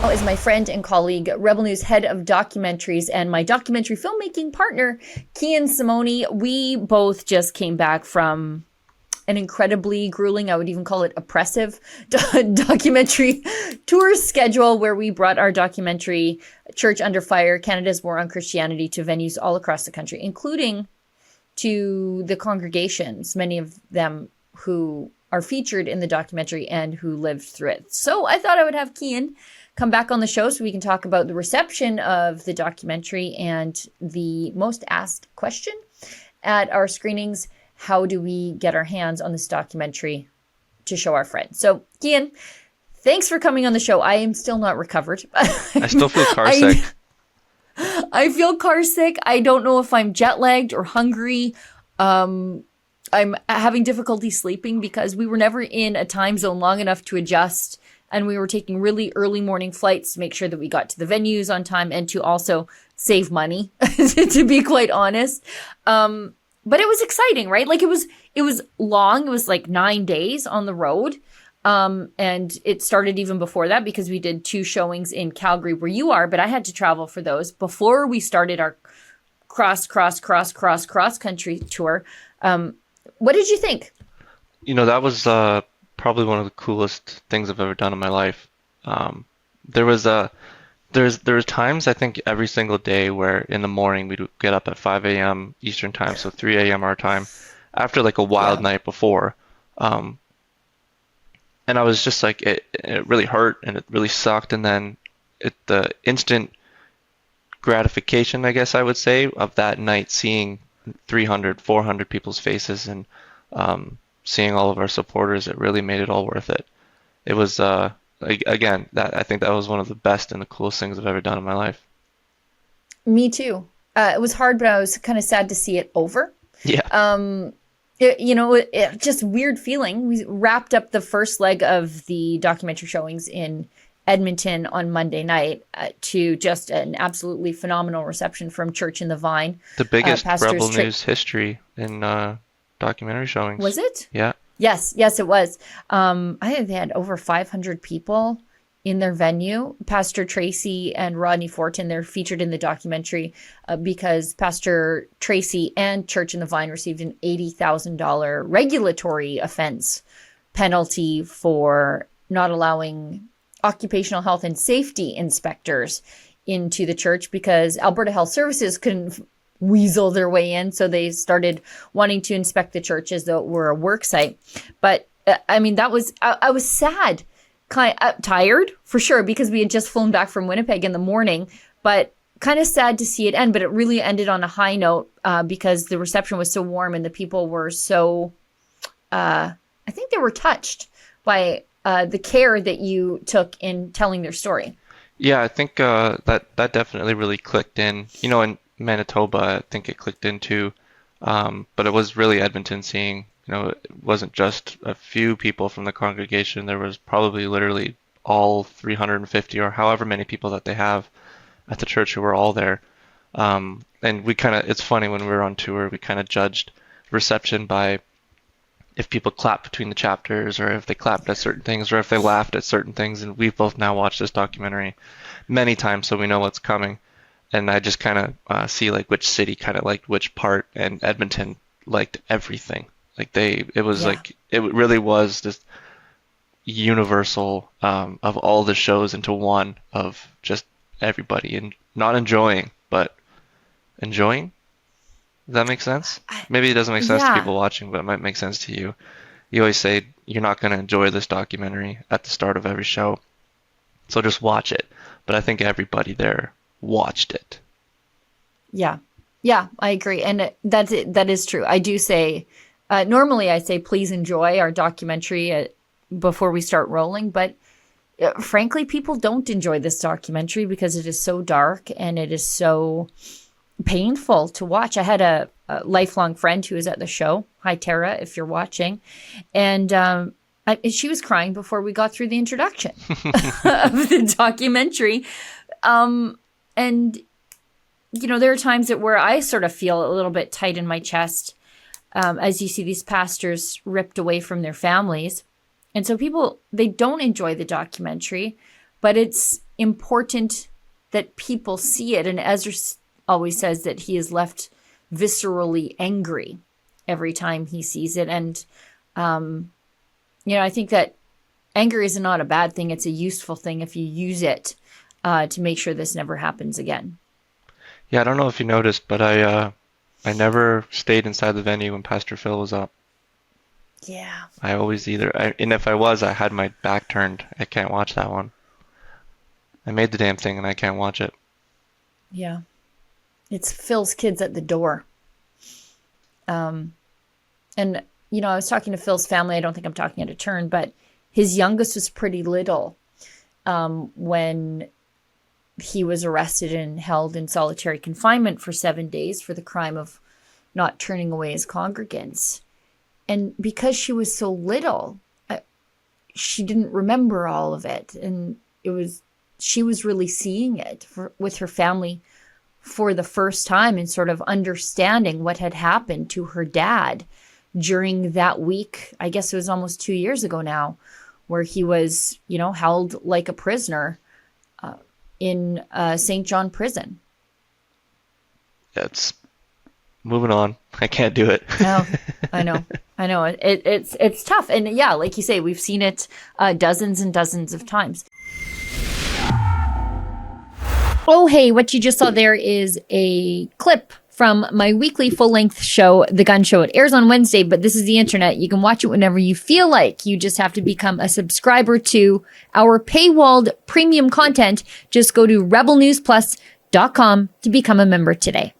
Is my friend and colleague, Rebel News head of documentaries, and my documentary filmmaking partner, Kian Simone. We both just came back from an incredibly grueling, I would even call it oppressive, documentary tour schedule where we brought our documentary, Church Under Fire, Canada's War on Christianity, to venues all across the country, including to the congregations, many of them who are featured in the documentary and who lived through it. So I thought I would have Kian come back on the show so we can talk about the reception of the documentary and the most asked question at our screenings: how do we get our hands on this documentary to show our friends? So, Kian, thanks for coming on the show. I am still not recovered. I still feel car sick. I feel car sick. I don't know if I'm jet lagged or hungry. I'm having difficulty sleeping because we were never in a time zone long enough to adjust. And we were taking really early morning flights to make sure that we got to the venues on time and to also save money, to be quite honest. But it was exciting, right? Like it was long. It was like 9 days on the road. And it started even before that because we did 2 showings in Calgary where you are, but I had to travel for those before we started our cross country tour. What did you think? That was probably one of the coolest things I've ever done in my life. There's times I think every single day where in the morning we'd get up at 5 a.m. Eastern time, so 3 a.m. our time, after like a wild night before. And I was just like, it really hurt and it really sucked. And then the instant gratification, I guess I would say, of that night, seeing 300, 400 people's faces and seeing all of our supporters, it really made it all worth it. It was, again, I think that was one of the best and the coolest things I've ever done in my life. Me too. It was hard, but I was kind of sad to see it over. Yeah. It just weird feeling. We wrapped up the first leg of the documentary showings in Edmonton on Monday night to just an absolutely phenomenal reception from Church in the Vine. The biggest Rebel News history in documentary showings. Was it? Yeah. Yes, it was. I think they had over 500 people in their venue. Pastor Tracy and Rodney Fortin, they're featured in the documentary because Pastor Tracy and Church in the Vine received an $80,000 regulatory offense penalty for not allowing occupational health and safety inspectors into the church because Alberta Health Services couldn't weasel their way in. So they started wanting to inspect the church as though it were a work site. But I was sad, kind of tired for sure, because we had just flown back from Winnipeg in the morning, but kind of sad to see it end. But it really ended on a high note because the reception was so warm and the people were so, I think they were touched by the care that you took in telling their story. Yeah, I think that definitely really clicked in. In Manitoba, I think it clicked in too. But it was really Edmonton seeing, it wasn't just a few people from the congregation. There was probably literally all 350 or however many people that they have at the church who were all there. And it's funny, when we were on tour, we kind of judged reception by if people clapped between the chapters or if they clapped at certain things or if they laughed at certain things. And we've both now watched this documentary many times, so we know what's coming. And I just kind of see like which city kind of liked which part, and Edmonton liked everything. Like it really was this universal of all the shows into one, of just everybody and not enjoying, but enjoying. Does that make sense? Maybe it doesn't make sense to people watching, but it might make sense to you. You always say you're not going to enjoy this documentary at the start of every show, so just watch it. But I think everybody there watched it. Yeah, I agree. And that is true. I do say, normally I say, please enjoy our documentary before we start rolling. But frankly, people don't enjoy this documentary because it is so dark and it is so painful to watch. I had a lifelong friend who was at the show. Hi, Tara, if you're watching. And she was crying before we got through the introduction of the documentary. And, there are times where I sort of feel a little bit tight in my chest as you see these pastors ripped away from their families. And so people, they don't enjoy the documentary, but it's important that people see it. And Ezra always says that he is left viscerally angry every time he sees it. And, I think that anger is not a bad thing. It's a useful thing if you use it to make sure this never happens again. Yeah, I don't know if you noticed, but I never stayed inside the venue when Pastor Phil was up. Yeah. I always and if I was, I had my back turned. I can't watch that one. I made the damn thing and I can't watch it. Yeah. It's Phil's kids at the door. And, I was talking to Phil's family. I don't think I'm talking out of turn, but his youngest was pretty little when he was arrested and held in solitary confinement for 7 days for the crime of not turning away his congregants. And because she was so little, she didn't remember all of it. And she was really seeing it with her family for the first time and sort of understanding what had happened to her dad during that week. I guess it was almost 2 years ago now, where he was, held like a prisoner in St. John prison. It's moving on. I can't do it. Oh, I know. It's tough. And yeah, like you say, we've seen it dozens and dozens of times. Oh, hey, what you just saw there is a clip from my weekly full-length show, The Gunn Show. It airs on Wednesday, but this is the internet. You can watch it whenever you feel like. You just have to become a subscriber to our paywalled premium content. Just go to rebelnewsplus.com to become a member today.